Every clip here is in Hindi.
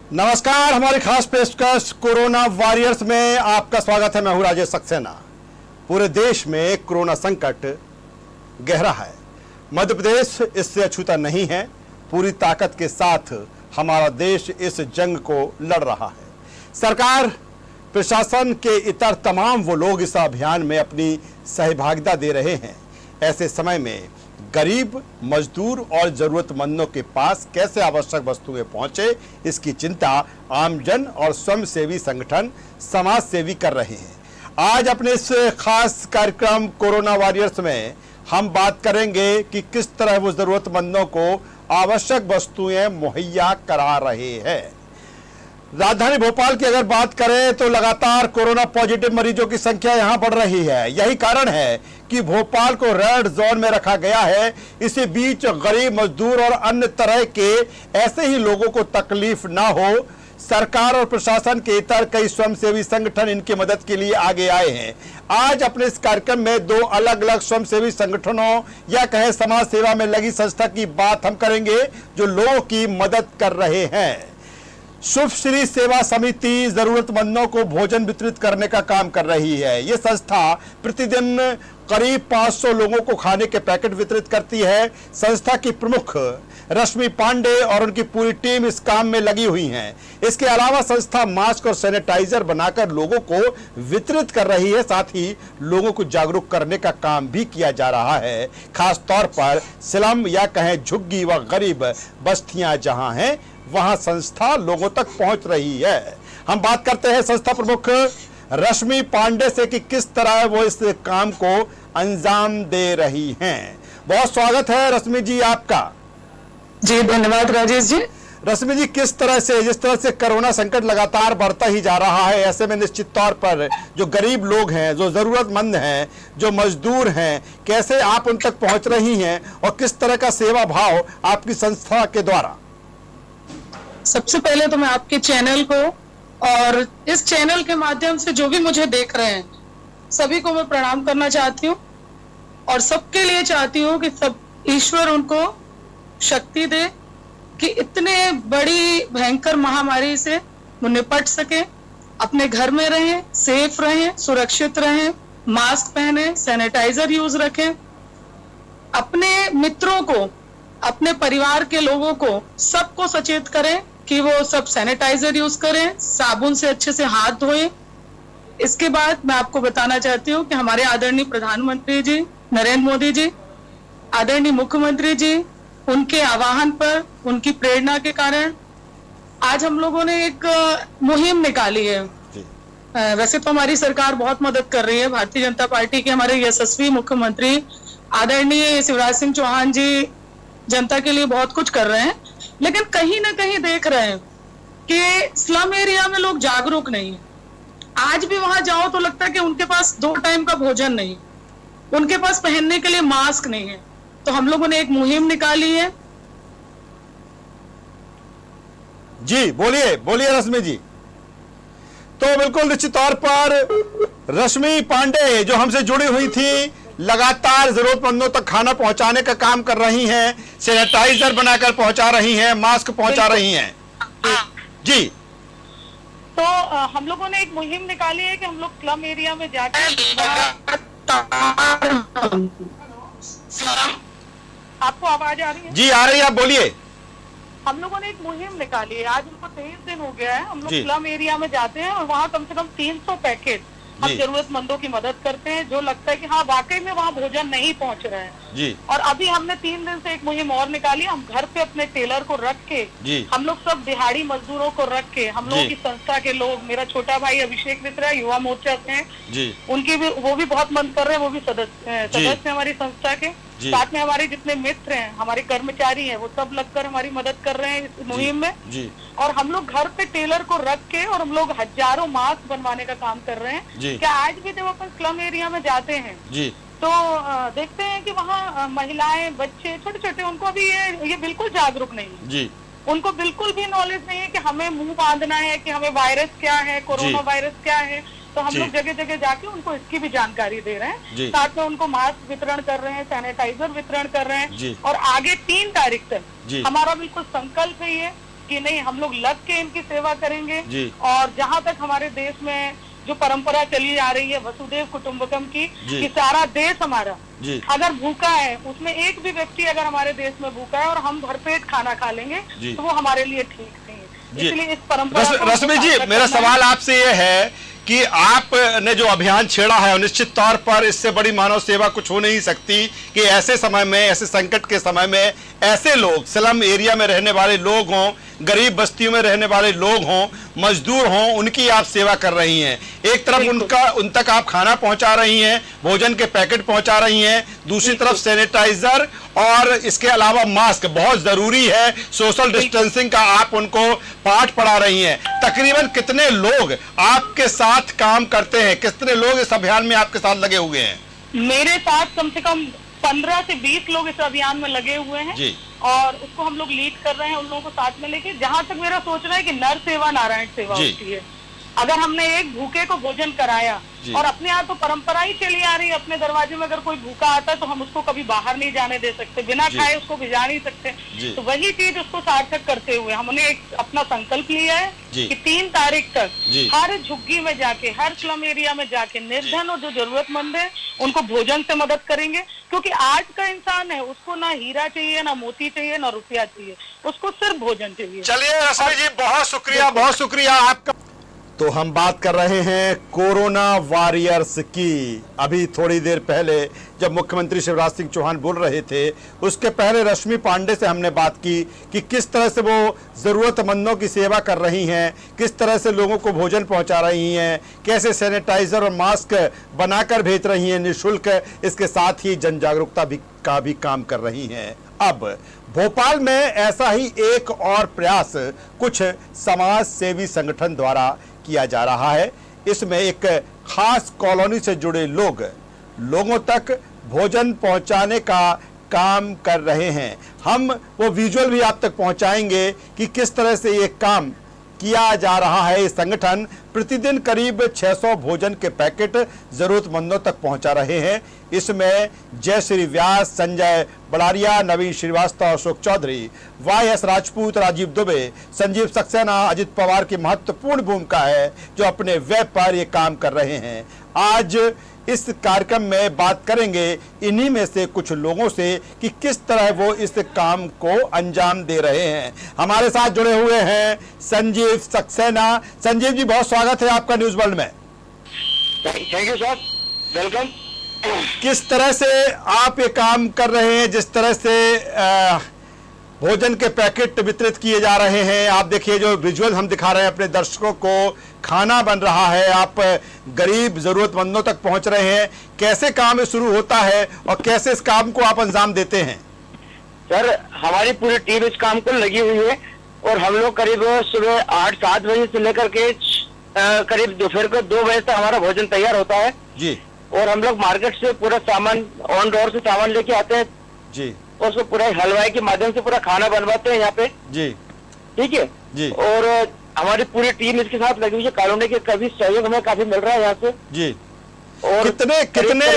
नमस्कार, हमारी खास पेशकश कोरोना वॉरियर्स में आपका स्वागत है। मैं हूं राजेश सक्सेना। पूरे देश में कोरोना संकट गहरा है। मध्य प्रदेश इससे अछूता नहीं है। पूरी ताकत के साथ हमारा देश इस जंग को लड़ रहा है। सरकार, प्रशासन के इतर तमाम वो लोग इस अभियान में अपनी सहभागिता दे रहे हैं। ऐसे समय में गरीब, मजदूर और जरूरतमंदों के पास कैसे आवश्यक वस्तुएं पहुंचे, इसकी चिंता आमजन और स्वयंसेवी संगठन, समाज सेवी कर रहे हैं। आज अपने इस खास कार्यक्रम कोरोना वॉरियर्स में हम बात करेंगे कि किस तरह वो जरूरतमंदों को आवश्यक वस्तुएं मुहैया करा रहे हैं। राजधानी भोपाल की अगर बात करें तो लगातार कोरोना पॉजिटिव मरीजों की संख्या यहां बढ़ रही है। यही कारण है कि भोपाल को रेड जोन में रखा गया है। इसी बीच गरीब, मजदूर और अन्य तरह के ऐसे ही लोगों को तकलीफ ना हो, सरकार और प्रशासन के इतर कई स्वयंसेवी संगठन इनकी मदद के लिए आगे आए हैं। आज अपने इस कार्यक्रम में दो अलग अलग स्वयंसेवी संगठनों या कहें समाज सेवा में लगी संस्था की बात हम करेंगे जो लोगों की मदद कर रहे हैं। शुभ श्री सेवा समिति जरूरतमंदों को भोजन वितरित करने का काम कर रही है। ये संस्था प्रतिदिन करीब 500 लोगों को खाने के पैकेट वितरित करती है। संस्था की प्रमुख रश्मि पांडे और उनकी पूरी टीम इस काम में लगी हुई है। इसके अलावा संस्था मास्क और सैनिटाइजर बनाकर लोगों को वितरित कर रही है। साथ ही लोगों को जागरूक करने का काम भी किया जा रहा है। खास तौर पर स्लम या कहें झुग्गी व गरीब बस्तियां जहां हैं वहां संस्था लोगों तक पहुंच रही है। हम बात करते हैं संस्था प्रमुख रश्मि पांडे से कि किस तरह वो इस काम को अंजाम दे रही हैं। बहुत स्वागत है रश्मि जी आपका। जी धन्यवाद राजेश जी। रश्मि जी, किस तरह से, जिस तरह से कोरोना संकट लगातार बढ़ता ही जा रहा है, ऐसे में निश्चित तौर पर जो गरीब लोग हैं, जो जरूरतमंद हैं, जो मजदूर हैं, कैसे आप उन तक पहुंच रही हैं और किस तरह का सेवा भाव आपकी संस्था के द्वारा? सबसे पहले तो मैं आपके चैनल को और इस चैनल के माध्यम से जो भी मुझे देख रहे हैं सभी को मैं प्रणाम करना चाहती हूँ और सबके लिए चाहती हूँ कि सब ईश्वर उनको शक्ति दे कि इतने बड़ी भयंकर महामारी से वो निपट सके, अपने घर में रहें, सेफ रहें, सुरक्षित रहें, मास्क पहने, सैनिटाइजर यूज रखें, अपने मित्रों को, अपने परिवार के लोगों को सबको सचेत करें कि वो सब सैनिटाइजर यूज करें, साबुन से अच्छे से हाथ धोएं। इसके बाद मैं आपको बताना चाहती हूँ कि हमारे आदरणीय प्रधानमंत्री जी नरेंद्र मोदी जी, आदरणीय मुख्यमंत्री जी, उनके आह्वान पर, उनकी प्रेरणा के कारण आज हम लोगों ने एक मुहिम निकाली है। वैसे तो हमारी सरकार बहुत मदद कर रही है। भारतीय जनता पार्टी के हमारे यशस्वी मुख्यमंत्री आदरणीय शिवराज सिंह चौहान जी जनता के लिए बहुत कुछ कर रहे हैं, लेकिन कहीं ना कहीं देख रहे हैं कि स्लम एरिया में लोग जागरूक नहीं है। आज भी वहां जाओ तो लगता है कि उनके पास 2 टाइम का भोजन नहीं, उनके पास पहनने के लिए मास्क नहीं है। तो हम लोगों ने एक मुहिम निकाली है। जी बोलिए, बोलिए रश्मि जी। तो बिल्कुल निश्चित तौर पर रश्मि पांडे जो हमसे जुड़ी हुई थी, लगातार जरूरतमंदों तक खाना पहुंचाने का काम कर रही हैं, सैनिटाइजर बनाकर पहुंचा रही हैं, मास्क पहुंचा रही हैं। जी, तो हम लोगों ने एक मुहिम निकाली है कि हम लोग स्लम एरिया में जाकर, आपको आवाज आ रही है? जी आ रही है, आप बोलिए। हम लोगों ने एक मुहिम निकाली है। आज उनको 23 दिन हो गया है। हम लोग स्लम एरिया में जाते हैं और वहाँ कम से कम 300 पैकेट हम जरूरतमंदों की मदद करते हैं जो लगता है कि हाँ वाकई में वहाँ भोजन नहीं पहुँच रहे हैं जी। और अभी हमने 3 दिन से एक मुहिम और निकाली। हम घर पे अपने टेलर को रख के, हम लोग सब दिहाड़ी मजदूरों को रख के, हम लोगों की संस्था के लोग, मेरा छोटा भाई अभिषेक मिश्रा युवा मोर्चा से हैं, उनकी भी, वो भी बहुत मदद कर रहे हैं, वो भी सदस्य हमारी संस्था के। साथ में हमारे जितने मित्र हैं, हमारे कर्मचारी हैं, वो सब लगकर हमारी मदद कर रहे हैं इस मुहिम में। और हम लोग घर पे टेलर को रख के और हम लोग हजारों मास्क बनवाने का काम कर रहे हैं। क्या आज भी जब अपन स्लम एरिया में जाते हैं तो देखते हैं कि वहाँ महिलाएं, बच्चे छोटे छोटे, उनको अभी ये बिल्कुल जागरूक नहीं है। उनको बिल्कुल भी नॉलेज नहीं है कि हमें मुंह बांधना है, कि हमें वायरस क्या है, कोरोना वायरस क्या है। तो हम लोग जगह जगह जाके उनको इसकी भी जानकारी दे रहे हैं। साथ में उनको मास्क वितरण कर रहे हैं, सैनिटाइजर वितरण कर रहे हैं। और आगे 3 तारीख तक हमारा बिल्कुल संकल्प है ये कि नहीं हम लोग लग के इनकी सेवा करेंगे। जी। और जहाँ तक हमारे देश में जो परंपरा चली आ रही है वसुदेव कुटुंबकम की, कि सारा देश हमारा अगर भूखा है, उसमें एक भी व्यक्ति अगर हमारे देश में भूखा है और हम भरपेट खाना खा लेंगे तो वो हमारे लिए ठीक नहीं है। इसलिए इस परंपरा रश्मि जी, मेरा सवाल आपसे ये है कि आपने जो अभियान छेड़ा है, निश्चित तौर पर इससे बड़ी मानव सेवा कुछ हो नहीं सकती कि ऐसे समय में, ऐसे संकट के समय में ऐसे लोग, स्लम एरिया में रहने वाले लोग हों, गरीब बस्तियों में रहने वाले लोग हों, मजदूर हों, उनकी आप सेवा कर रही हैं। एक तरफ उन तक आप खाना पहुंचा रही हैं, भोजन के पैकेट पहुंचा रही हैं, दूसरी तरफ सैनिटाइजर और इसके अलावा मास्क बहुत जरूरी है, सोशल डिस्टेंसिंग का आप उनको पाठ पढ़ा रही हैं। तकरीबन कितने लोग आपके साथ काम करते हैं, कितने लोग इस अभियान में आपके साथ लगे हुए हैं? मेरे साथ कम से कम 15 से 20 लोग इस अभियान में लगे हुए हैं जी। और उसको हम लोग लीड कर रहे हैं, उन लोगों को साथ में लेके। जहाँ तक मेरा सोचना है कि नर सेवा नारायण सेवा होती है। अगर हमने एक भूखे को भोजन कराया और अपने यहाँ तो परंपरा ही चली आ रही है, अपने दरवाजे में अगर कोई भूखा आता है तो हम उसको कभी बाहर नहीं जाने दे सकते, बिना खाए उसको भिजा नहीं सकते। तो वही चीज उसको सार्थक करते हुए हमने एक अपना संकल्प लिया है कि 3 तारीख तक हर झुग्गी में जाके, हर स्लम एरिया में जाके निर्धन और जो जरूरतमंद है उनको भोजन से मदद करेंगे। क्योंकि आज का इंसान है, उसको ना हीरा चाहिए, ना मोती चाहिए, ना रुपया चाहिए, उसको सिर्फ भोजन चाहिए। चलिए रश्मि जी, बहुत शुक्रिया आपका। तो हम बात कर रहे हैं कोरोना वॉरियर्स की। अभी थोड़ी देर पहले जब मुख्यमंत्री शिवराज सिंह चौहान बोल रहे थे, उसके पहले रश्मि पांडे से हमने बात की कि किस तरह से वो ज़रूरतमंदों की सेवा कर रही हैं, किस तरह से लोगों को भोजन पहुंचा रही हैं, कैसे सैनिटाइज़र और मास्क बनाकर भेज रही हैं निःशुल्क, इसके साथ ही जन जागरूकता का भी काम कर रही हैं। अब भोपाल में ऐसा ही एक और प्रयास कुछ समाज सेवी संगठन द्वारा किया जा रहा है। इसमें एक खास कॉलोनी से जुड़े लोगों तक भोजन पहुंचाने का काम कर रहे हैं। हम वो विजुअल भी आप तक पहुंचाएंगे कि किस तरह से ये काम किया जा रहा है। ये संगठन प्रतिदिन करीब 600 भोजन के पैकेट जरूरतमंदों तक पहुंचा रहे हैं। इसमें जय श्री व्यास, संजय बड़ारिया, नवीन श्रीवास्तव, अशोक चौधरी, वाई.एस. राजपूत, राजीव दुबे, संजीव सक्सेना, अजित पवार की महत्वपूर्ण भूमिका है जो अपने वेब पर ये काम कर रहे हैं। आज इस कार्यक्रम में बात करेंगे इन्हीं में से कुछ लोगों से कि किस तरह वो इस काम को अंजाम दे रहे हैं। हमारे साथ जुड़े हुए हैं संजीव सक्सेना। संजीव जी, बहुत स्वागत है आपका न्यूज वर्ल्ड में। Thank you sir, welcome. किस तरह से आप ये काम कर रहे हैं, जिस तरह से भोजन के पैकेट वितरित किए जा रहे हैं? आप देखिए, जो विजुअल हम दिखा रहे हैं अपने दर्शकों को, खाना बन रहा है, आप गरीब जरूरतमंदों तक पहुंच रहे हैं। कैसे काम शुरू होता है और कैसे इस काम को आप अंजाम देते हैं? सर, हमारी पूरी टीम इस काम को लगी हुई है और हम लोग करीब सुबह 8-7 बजे से लेकर के करीब दोपहर को 2 बजे तक हमारा भोजन तैयार होता है जी। और हम लोग मार्केट से पूरा सामान ऑन डोर से सामान लेके आते हैं जी, और उसको पूरा हलवाई के माध्यम से पूरा खाना बनवाते हैं यहाँ पे जी। ठीक है जी। और हमारी पूरी टीम इसके साथ लगी हुई है। कॉलोनी के कभी सहयोग हमें काफी मिल रहा है यहाँ से जी। और कितने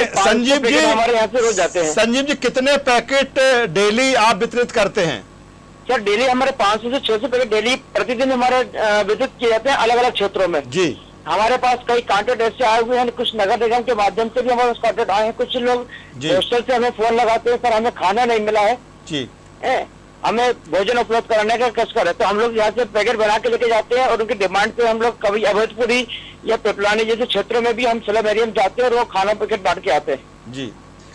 संजीव जी हमारे यहाँ से रोज जाते हैं। संजीव जी, कितने पैकेट डेली आप वितरित करते हैं? सर, डेली हमारे 500 से 600 पैकेट डेली प्रतिदिन हमारे वितरित किए जाते हैं अलग अलग क्षेत्रों में जी। हमारे पास कई कॉन्ट्रैक्ट ऐसे आए हुए हैं, कुछ नगर निगम के माध्यम से भी हमारे कॉन्ट्रैक्ट आए हैं। कुछ लोग हॉस्टल से हमें फोन लगाते हैं, सर हमें खाना नहीं मिला है जी, हमें भोजन उपलब्ध कराने का कष्ट है। तो हम लोग यहाँ से पैकेट बना के लेके जाते हैं और उनकी डिमांड पे हम लोग कभी अवधपुरी या पिपलानी जैसे क्षेत्रों में भी हम स्लम एरिया में जाते हैं और वो खाना पैकेट बांट के आते हैं जी।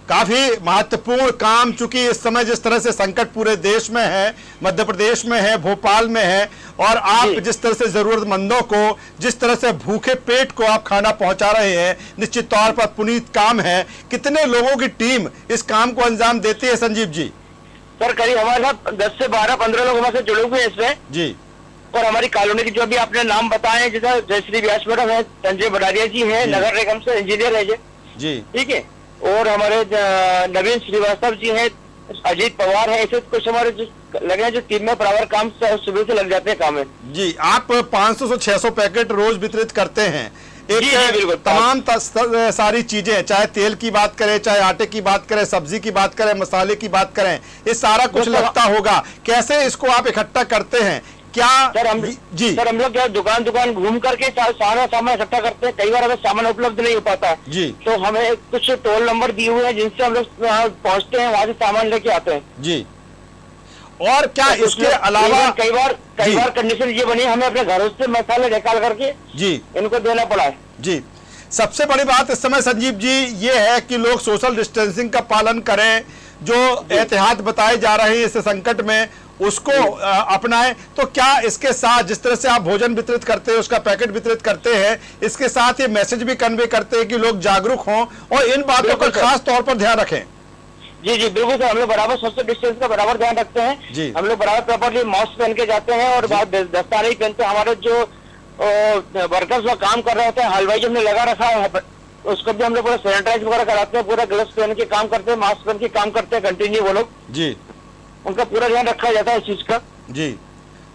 काफी महत्वपूर्ण काम, चूंकि इस समय जिस तरह से संकट पूरे देश में है, मध्य प्रदेश में है, भोपाल में है, और आप जिस तरह से जरूरतमंदों को, जिस तरह से भूखे पेट को आप खाना पहुंचा रहे हैं, निश्चित तौर पर पुनीत काम है। कितने लोगों की टीम इस काम को अंजाम देती है संजीव जी? सर, करीब हमारे साथ 10 से 12-15 लोग हमारे साथ जुड़े हुए हैं इसमें जी। और हमारी कॉलोनी की जो भी आपने नाम बताए, जैसे जयश्री व्यास मैडम है, संजय बड़ारिया जी है, नगर निगम से इंजीनियर है जी, ठीक है, और हमारे नवीन श्रीवास्तव जी हैं, अजीत पवार है, ऐसे कुछ हमारे जो लगे हैं जो टीम में बराबर काम सुबह से लग जाते हैं काम में जी। आप 500 से 600 पैकेट रोज वितरित करते हैं। एक तमाम सारी चीजें, चाहे तेल की बात करें, चाहे आटे की बात करें, सब्जी की बात करें, मसाले की बात करें, ये सारा कुछ लगता होगा। कैसे इसको आप इकट्ठा करते हैं? क्या सर हम जी सर हम लोग क्या दुकान घूम करके सारा सामान इकट्ठा करते हैं, कई बार हमें सामान उपलब्ध नहीं हो पाता है जी, तो हमें कुछ टोल नंबर दिए हुए हैं जिनसे हम लोग पहुंचते हैं, वहां से सामान लेके आते हैं जी। और क्या तो इसके अलावा कई बार कंडीशन ये बनी, हमें अपने घरों से मसाले निकाल करके जी इनको देना पड़ा है जी। सबसे बड़ी बात इस समय संजीव जी ये है कि लोग सोशल डिस्टेंसिंग का पालन करें, जो एहतियात बताए जा रहे हैं इस संकट में उसको अपनाएं। तो क्या इसके साथ जिस तरह से आप भोजन वितरित करते हैं, उसका पैकेट वितरित करते हैं, इसके साथ ये मैसेज भी कन्वे करते हैं कि लोग जागरूक हों और इन बातों का खास तौर पर ध्यान रखें? जी जी बिल्कुल सर, हम लोग बराबर सोशल डिस्टेंस का बराबर ध्यान रखते हैं जी। हम लोग बराबर प्रॉपरली मास्क पहन के जाते हैं और दस्ताने भी पहनते हैं। हमारे जो वर्कर्स वो काम कर रहे होते हैं, हलवाई जो हमने लगा रखा है उसको भी हम लोग पूरा सैनिटाइज वगैरह कराते हैं, पूरा ग्लव्स पहन के काम करते हैं, मास्क पहन के काम करते हैं कंटिन्यू वो लोग जी, उनका पूरा ध्यान रखा जाता है इस चीज का जी।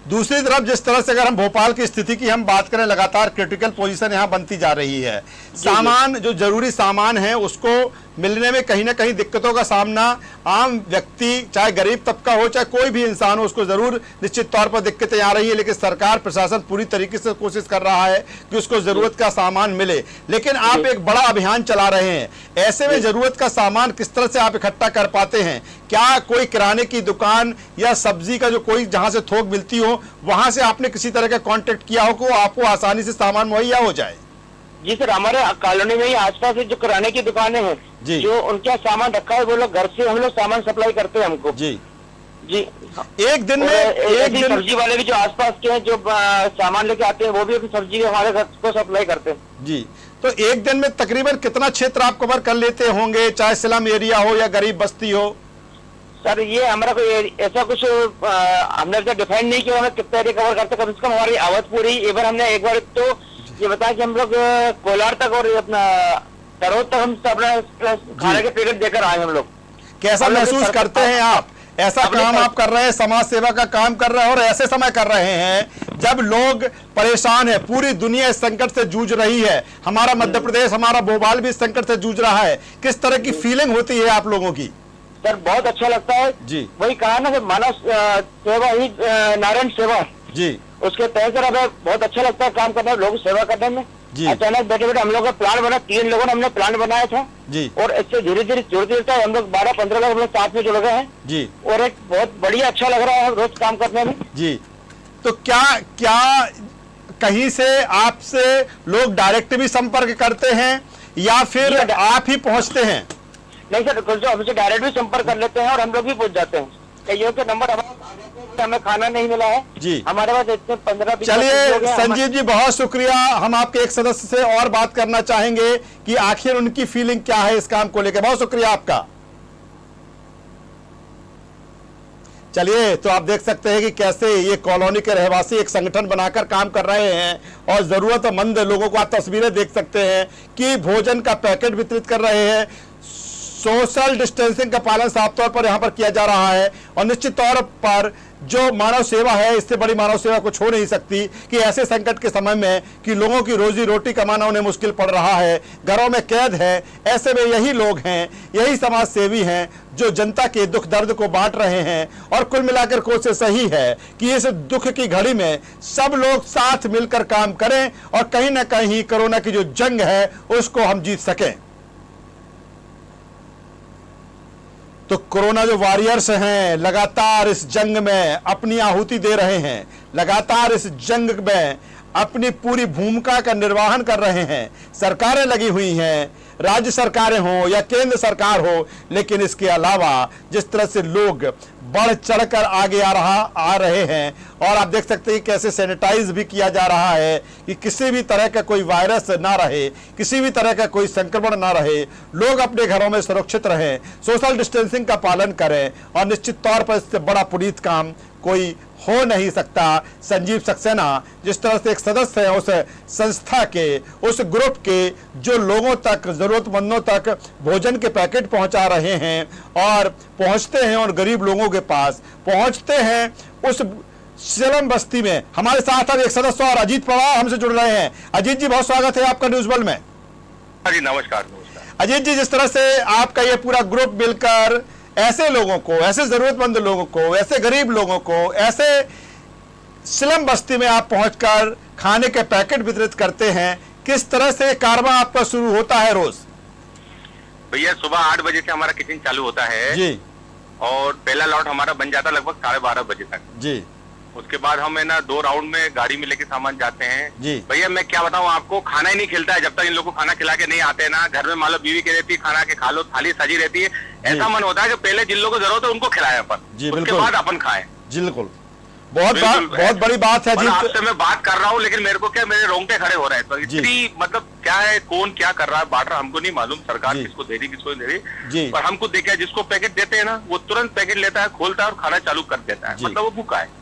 दूसरी तरफ जिस तरह से अगर हम भोपाल की स्थिति की हम बात करें, लगातार क्रिटिकल पोजीशन यहाँ बनती जा रही है। सामान जो जरूरी सामान है उसको मिलने में कहीं ना कहीं दिक्कतों का सामना आम व्यक्ति, चाहे गरीब तबका हो चाहे कोई भी इंसान हो, उसको जरूर निश्चित तौर पर दिक्कतें आ रही है। लेकिन सरकार प्रशासन पूरी तरीके से कोशिश कर रहा है कि उसको जरूरत का सामान मिले। लेकिन आप एक बड़ा अभियान चला रहे हैं, ऐसे में जरूरत का सामान किस तरह से आप इकट्ठा कर पाते हैं? क्या कोई किराने की दुकान या सब्जी का जो कोई जहां से थोक मिलती हो वहां से आपने किसी तरह का कांटेक्ट किया हो कि आपको आसानी से सामान मुहैया हो जाए? जी सर, हमारे कॉलोनी में ही आसपास जो किराने की दुकानें हैं जो उनका सामान रखा है वो लोग घर से हम लोग सामान सप्लाई करते हैं हमको। जी जी। एक दिन में सब्जी वाले भी जो आसपास के हैं जो सामान लेके आते हैं वो भी अपनी सब्जी हमारे घर को सप्लाई करते हैं। जी। तो एक दिन में तकरीबन कितना क्षेत्र आप कवर कर लेते होंगे, चाहे स्लम एरिया हो या गरीब बस्ती हो? सर ये हमारा कोई ऐसा कुछ हमने डिफाइन नहीं किया हमें कितना एरिया कवर करते, कम से कम हमारी अवधपुरी एवं हमने एक बार तो ये बताया कि हम लोग कोलार तक और अपना तरोद तक हम अपना खाने के पैकेट देकर आए हम लोग। कैसा महसूस करते हैं आप? ऐसा काम आप कर रहे हैं, समाज सेवा का काम कर रहे हैं और ऐसे समय कर रहे हैं जब लोग परेशान है, पूरी दुनिया इस संकट से जूझ रही है, हमारा मध्य प्रदेश, हमारा भोपाल भी इस संकट से जूझ रहा है। किस तरह की फीलिंग होती है आप लोगों की? सर बहुत अच्छा लगता है जी। वही कहा ना कि मानव सेवा ही नारायण सेवा जी, उसके तहत सर हमें बहुत अच्छा लगता है काम करना, लोगों की सेवा करने में जी। अचानक बैठे बैठे हम लोग का प्लान बना, 3 लोगों ने हमने प्लान बनाया था जी, और इससे धीरे धीरे जुड़ते हम लोग 12-15 लोग हम लोग साथ में जुड़ गए हैं जी, और एक बहुत बढ़िया अच्छा लग रहा है रोज काम करने में जी। तो क्या क्या कहीं से आपसे लोग डायरेक्ट भी संपर्क करते हैं या फिर आप ही पहुंचते हैं? नहीं सर, कुछ हमसे डायरेक्ट भी संपर्क कर लेते हैं और हम लोग भी पहुंच जाते हैं। कईयों के नंबर हमें खाना नहीं मिला है जी, हमारे पास इतने 15-20। चलिए संजीव जी, बहुत शुक्रिया। हम आपके एक सदस्य से और बात करना चाहेंगे कि आखिर उनकी फीलिंग क्या है इस काम को लेकर। बहुत शुक्रिया आपका। चलिए, तो आप देख सकते हैं कि कैसे ये कॉलोनी के रहवासी एक संगठन बनाकर काम कर रहे हैं और जरूरतमंद लोगों को आप तस्वीरें देख सकते हैं कि भोजन का पैकेट वितरित कर रहे हैं। सोशल डिस्टेंसिंग का पालन साफ तौर पर यहां पर किया जा रहा है और निश्चित तौर पर जो मानव सेवा है, इससे बड़ी मानव सेवा कुछ हो नहीं सकती कि ऐसे संकट के समय में कि लोगों की रोजी रोटी कमाना उन्हें मुश्किल पड़ रहा है, घरों में कैद है, ऐसे में यही लोग हैं, यही समाज सेवी हैं जो जनता के दुख दर्द को बांट रहे हैं। और कुल मिलाकर कोशिश सही है कि इस दुख की घड़ी में सब लोग साथ मिलकर काम करें और कहीं ना कहीं कोरोना की जो जंग है उसको हम जीत सकें। तो कोरोना जो वॉरियर्स हैं लगातार इस जंग में अपनी आहुति दे रहे हैं, लगातार इस जंग में अपनी पूरी भूमिका का निर्वहन कर रहे हैं। सरकारें लगी हुई हैं, राज्य सरकारें हों या केंद्र सरकार हो, लेकिन इसके अलावा जिस तरह से लोग बढ़ चढ़कर आगे आ रहे हैं और आप देख सकते हैं कैसे सैनिटाइज भी किया जा रहा है कि किसी भी तरह का कोई वायरस ना रहे, किसी भी तरह का कोई संक्रमण ना रहे, लोग अपने घरों में सुरक्षित रहें, सोशल डिस्टेंसिंग का पालन करें और निश्चित तौर पर इससे बड़ा पुनीत काम कोई हो नहीं सकता। संजीव सक्सेना जिस तरह से एक सदस्य है उस संस्था के, उस ग्रुप के, जो लोगों तक, जरूरतमंदों तक भोजन के पैकेट पहुंचा रहे हैं और पहुंचते हैं और गरीब लोगों के पास पहुंचते हैं उस स्लम बस्ती में। हमारे साथ अब एक सदस्य और अजीत पवार हमसे जुड़ रहे हैं। अजीत जी, बहुत स्वागत है आपका न्यूज वर्ल्ड में। जी नमस्कार। अजीत जी, जिस तरह से आपका ये पूरा ग्रुप मिलकर ऐसे लोगों को, ऐसे जरूरतमंद लोगों को, ऐसे गरीब लोगों को, ऐसे स्लम बस्ती में आप पहुंचकर खाने के पैकेट वितरित करते हैं, किस तरह से कारवां आपका शुरू होता है रोज? भैया सुबह 8 बजे से हमारा किचन चालू होता है जी। और पहला लॉट हमारा बन जाता है लगभग 12:30 बजे तक जी। उसके बाद हम है ना 2 राउंड में गाड़ी में लेके सामान जाते हैं जी। भैया मैं क्या बताऊं आपको, खाना ही नहीं खिलता है जब तक इन लोगों को खाना खिला के नहीं आते हैं ना। घर में मान लो बीवी की रहती है, खाना के खा लो, थाली सजी रहती है, ऐसा मन होता है कि पहले जिन लोगों को जरूरत है उनको खिलाएं अपन, उसके बाद अपन खाएं। जी बिल्कुल, बहुत बड़ी बात है जी। आपसे मैं बात कर रहा हूँ लेकिन मेरे को क्या, मेरे रोंगटे खड़े हो रहे हैं। तो इतनी मतलब क्या है, कौन क्या कर रहा है, बांट रहा है, हमको नहीं मालूम। सरकार किसको दे रही किसको नहीं दे रही, पर हमको देखा जिसको पैकेट देते हैं ना वो तुरंत पैकेट लेता है, खोलता है और खाना चालू कर देता है, मतलब वो भूखा है।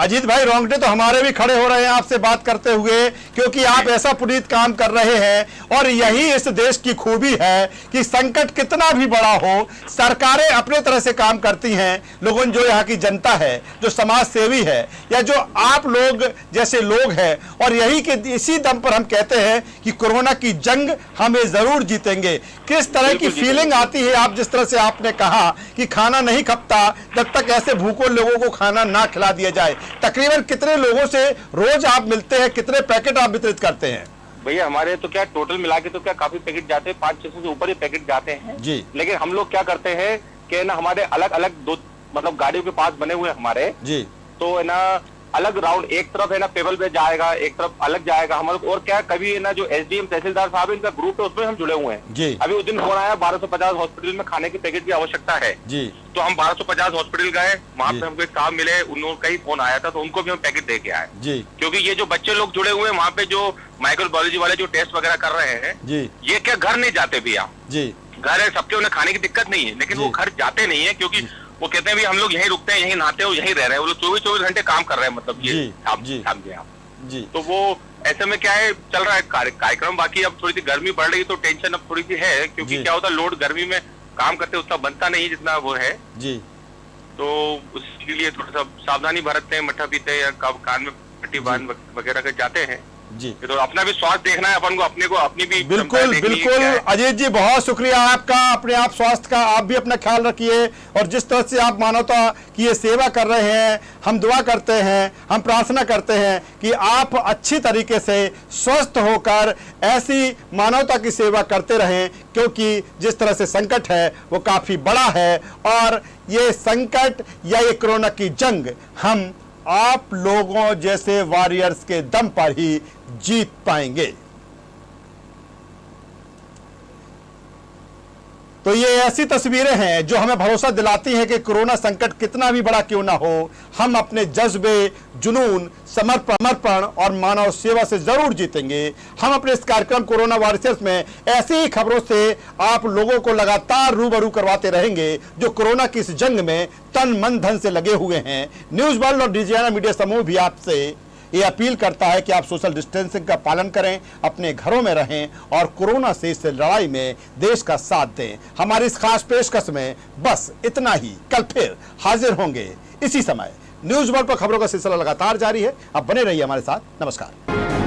अजीत भाई, रोंगटे तो हमारे भी खड़े हो रहे हैं आपसे बात करते हुए, क्योंकि आप ऐसा पुनीत काम कर रहे हैं और यही इस देश की खूबी है कि संकट कितना भी बड़ा हो, सरकारें अपने तरह से काम करती हैं। लोगों जो यहाँ की जनता है, जो समाज सेवी है, या जो आप लोग जैसे लोग हैं, और यही के इसी दम पर हम कहते हैं कि कोरोना की जंग हमें जरूर जीतेंगे। किस तरह की फीलिंग आती है, आप जिस तरह से आपने कहा कि खाना नहीं खपता जब तक ऐसे भूखों लोगों को खाना ना खिला दिया जाए? तकरीबन कितने लोगों से रोज आप मिलते हैं, कितने पैकेट आप वितरित करते हैं? भैया हमारे तो क्या टोटल मिला के तो क्या काफी पैकेट जाते हैं, 500-600 से ऊपर ही पैकेट जाते हैं जी। लेकिन हम लोग क्या करते हैं कि ना हमारे अलग अलग 2 मतलब गाड़ियों के पास बने हुए हमारे जी, तो है ना अलग राउंड, एक तरफ है ना पेबल पे जाएगा, एक तरफ अलग जाएगा हमारे। और क्या कभी है ना जो एसडीएम तहसीलदार साहब इनका ग्रुप है उसमें हम जुड़े हुए हैं जी। अभी उस दिन फोन आया 1250 हॉस्पिटल में खाने के पैकेट की आवश्यकता है जी, तो हम 1250 हॉस्पिटल गए, वहाँ पे हमको एक साहब मिले, उनका ही फोन आया था तो उनको भी हम पैकेट दे के आए जी। क्योंकि ये जो बच्चे लोग जुड़े हुए हैं वहाँ पे जो माइक्रोबायोलॉजी वाले जो टेस्ट वगैरह कर रहे हैं जी, ये क्या घर नहीं जाते भैया जी, घर है सबके, उन्हें खाने की दिक्कत नहीं है, लेकिन वो घर जाते नहीं है क्योंकि वो कहते हैं भी हम लोग यहीं रुकते हैं, यहीं नहाते हो, यहीं रह रहे हैं। वो लोग 24 घंटे काम कर रहे हैं, मतलब ये समझे आप जी। तो वो ऐसे में क्या है, चल रहा है कार्यक्रम। बाकी अब थोड़ी सी गर्मी बढ़ रही है तो टेंशन अब थोड़ी सी है, क्योंकि क्या होता है लोड गर्मी में काम करते उतना बनता नहीं जितना वो है जी, तो उसके लिए थोड़ा सा सावधानी बरतते हैं, मट्ठा पीते हैं या कान में पट्टी बांध वगैरह कर जाते हैं जी। तो अपना भी स्वास्थ्य देखना है अपन को, अपने को अपनी भी बिल्कुल बिल्कुल। अजीत जी बहुत शुक्रिया आपका, अपने आप स्वास्थ्य का आप भी अपना ख्याल रखिए, और जिस तरह से आप मानवता की ये सेवा कर रहे हैं, हम दुआ करते हैं, हम प्रार्थना करते हैं कि आप अच्छी तरीके से स्वस्थ होकर ऐसी मानवता की सेवा करते रहें, क्योंकि जिस तरह से संकट है वो काफी बड़ा है, और ये संकट या ये कोरोना की जंग हम आप लोगों जैसे वॉरियर्स के दम पर ही जीत पाएंगे। तो ये ऐसी तस्वीरें हैं जो हमें भरोसा दिलाती हैं कि कोरोना संकट कितना भी बड़ा क्यों ना हो, हम अपने जज्बे, जुनून, समर्पण और मानव सेवा से जरूर जीतेंगे। हम अपने इस कार्यक्रम कोरोना वॉरियर्स में ऐसी ही खबरों से आप लोगों को लगातार रूबरू करवाते रहेंगे जो कोरोना की इस जंग में तन मन धन से लगे हुए हैं। न्यूज वर्ल्ड और डिजियाना मीडिया समूह भी आपसे ये अपील करता है कि आप सोशल डिस्टेंसिंग का पालन करें, अपने घरों में रहें और कोरोना से इस लड़ाई में देश का साथ दें। हमारी इस खास पेशकश में बस इतना ही। कल फिर हाजिर होंगे इसी समय। न्यूज वर्ल्ड पर खबरों का सिलसिला लगातार जारी है, अब बने रहिए हमारे साथ। नमस्कार।